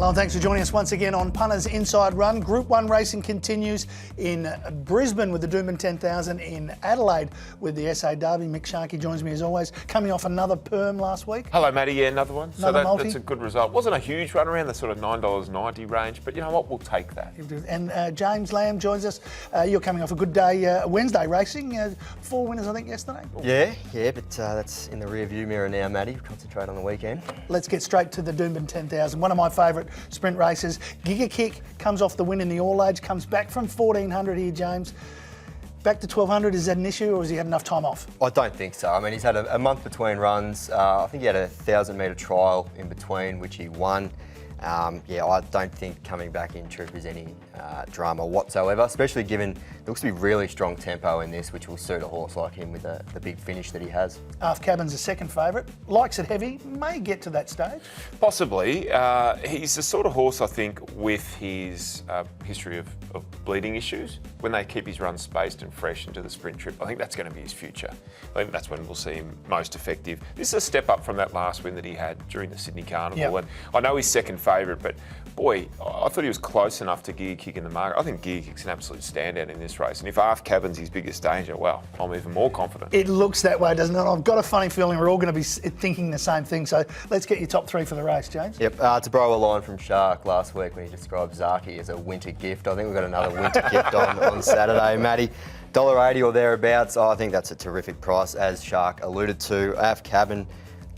Hello, and thanks for joining us once again on Punters Inside Run. Group 1 racing continues in Brisbane with the Doomben 10,000, in Adelaide with the SA Derby. Mick Sharkey joins me as always, coming off another perm last week. Hello, Matty. Yeah, another one. Another multi. That's a good result. Wasn't a huge run, around the sort of $9.90 range, but you know what? We'll take that. And James Lamb joins us. You're coming off a good day, Wednesday racing. 4 winners, I think, yesterday. Yeah, but that's in the rear view mirror now, Matty. Concentrate on the weekend. Let's get straight to the Doomben 10,000. One of my favourite sprint races. Giga Kick comes off the win in the All Age, comes back from 1,400 here, James. Back to 1,200, is that an issue, or has he had enough time off? I don't think so. I mean, he's had a month between runs. I think he had a 1,000-metre trial in between, which he won. Yeah, I don't think coming back in trip is any drama whatsoever, especially given it looks to be really strong tempo in this, which will suit a horse like him with the big finish that he has. Aft Cabin's a second favourite. Likes it heavy, may get to that stage. Possibly. He's the sort of horse, I think, with his history of bleeding issues, when they keep his run spaced and fresh into the sprint trip, I think that's going to be his future. I think that's when we'll see him most effective. This is a step up from that last win that he had during the Sydney Carnival. Yep. And I know he's second favourite, but boy, I thought he was close enough to Giga Kick in the market. I think Giga Kick's an absolute standout in this race. And if Aft Cabin's his biggest danger, well, I'm even more confident. It looks that way, doesn't it? I've got a funny feeling we're all going to be thinking the same thing. So let's get your top three for the race, James. Yep, to borrow a line from Shark last week when he described Zaki as a winter gift. I think we've got another winter gift on Saturday, Matty. $1.80 or thereabouts. I think that's a terrific price, as Shark alluded to. Aft Cabin,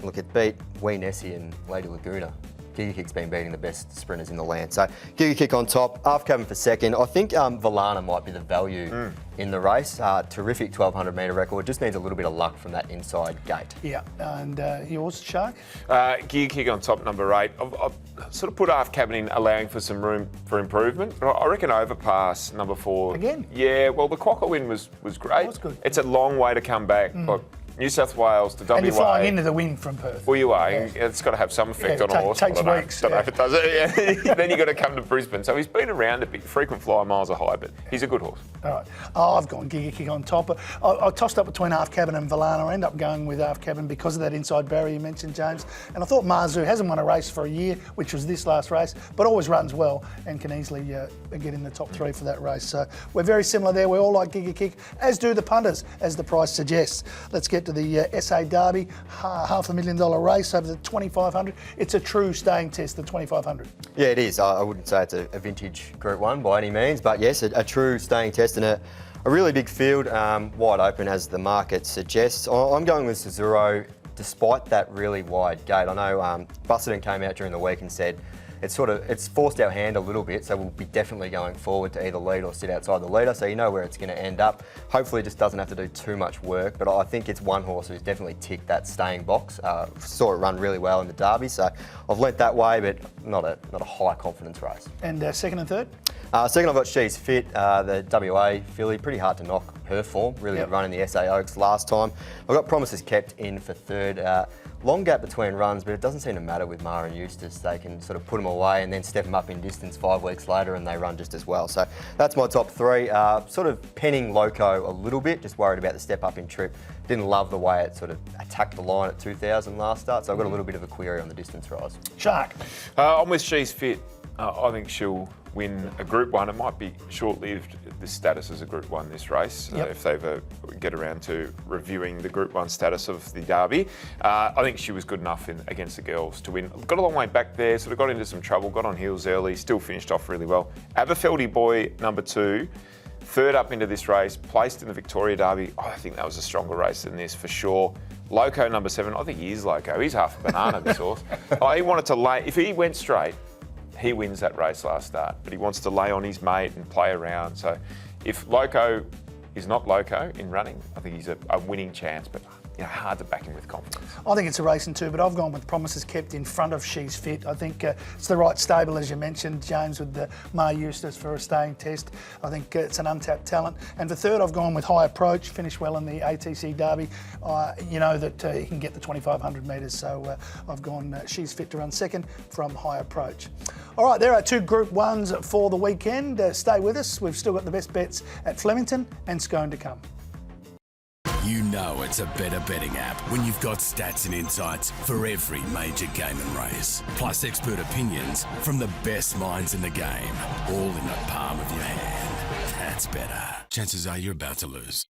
look, it beat Wee Nessie and Lady Laguna. Giga Kick's been beating the best sprinters in the land. So Giga Kick on top, Aft Cabin for second. I think Valana might be the value in the race. Terrific 1,200 metre record. Just needs a little bit of luck from that inside gate. Yeah, and yours, Shark? Giga Kick on top, number 8. I've sort of put Aft Cabin in, allowing for some room for improvement. I reckon Overpass, number 4. Again? Yeah, well, the Quokka win was great. It was good. It's a long way to come back. Like, New South Wales to WA. And you're flying into the wind from Perth. Well, you are. Yeah. It's got to have some effect on a horse. Takes weeks. Don't know if it does it. Yeah. Then you've got to come to Brisbane. So he's been around a bit. Frequent flyer, miles are high, but he's a good horse. All right. I've gone Giga Kick on top. I tossed up between Aft Cabin and Valana. I end up going with Aft Cabin because of that inside barrier you mentioned, James. And I thought Mazu hasn't won a race for a year, which was this last race, but always runs well and can easily get in the top 3 for that race. So we're very similar there. We all like Giga Kick, as do the punters, as the price suggests. Let's get to the SA Derby, $500,000 race over the 2,500. It's a true staying test, the 2,500. Yeah, it is. I wouldn't say it's a vintage Group 1 by any means, but yes, a true staying test and a really big field, wide open as the market suggests. I'm going with Cesuro, despite that really wide gate. I know Busserton came out during the week and said it's forced our hand a little bit, so we'll be definitely going forward to either lead or sit outside the leader, so you know where it's going to end up. Hopefully it just doesn't have to do too much work, but I think it's one horse who's definitely ticked that staying box. Saw it run really well in the Derby, so I've lent that way, but not a high confidence race. And second and third? Second I've got She's Fit, the WA filly, pretty hard to knock her form, really good run in the SA Oaks last time. I've got Promises Kept in for third. Long gap between runs, but it doesn't seem to matter with Mara and Eustace. They can sort of put them away and then step them up in distance 5 weeks later and they run just as well. So that's my top 3. Sort of penning Loco a little bit, just worried about the step up in trip. Didn't love the way it sort of attacked the line at 2,000 last start, so I've got a little bit of a query on the distance rise. Shark? I'm with She's Fit. I think she'll win a Group 1. It might be short-lived, this status as a Group 1 this race, if they ever get around to reviewing the Group 1 status of the Derby. I think she was good enough against the girls to win. Got a long way back there, sort of got into some trouble, got on heels early, still finished off really well. Aberfeldy Boy, number 2, third up into this race, placed in the Victoria Derby. I think that was a stronger race than this for sure. Loco, number 7, I think he is Loco. He's half a banana, this horse. He wanted to lay, if he went straight, he wins that race last start, but he wants to lay on his mate and play around. So if Loco is not Loco in running, I think he's a winning chance, but hard to back him with confidence. I think it's a race and 2, but I've gone with Promises Kept in front of She's Fit. I think it's the right stable, as you mentioned, James, with the Mar Eustace for a staying test. I think it's an untapped talent. And for third, I've gone with High Approach, finished well in the ATC Derby. You know that he can get the 2,500 metres, so I've gone She's Fit to run second from High Approach. All right, there are 2 Group 1s for the weekend. Stay with us. We've still got the best bets at Flemington and Scone to come. You know it's a better betting app when you've got stats and insights for every major game and race. Plus expert opinions from the best minds in the game, all in the palm of your hand. That's better. Chances are you're about to lose.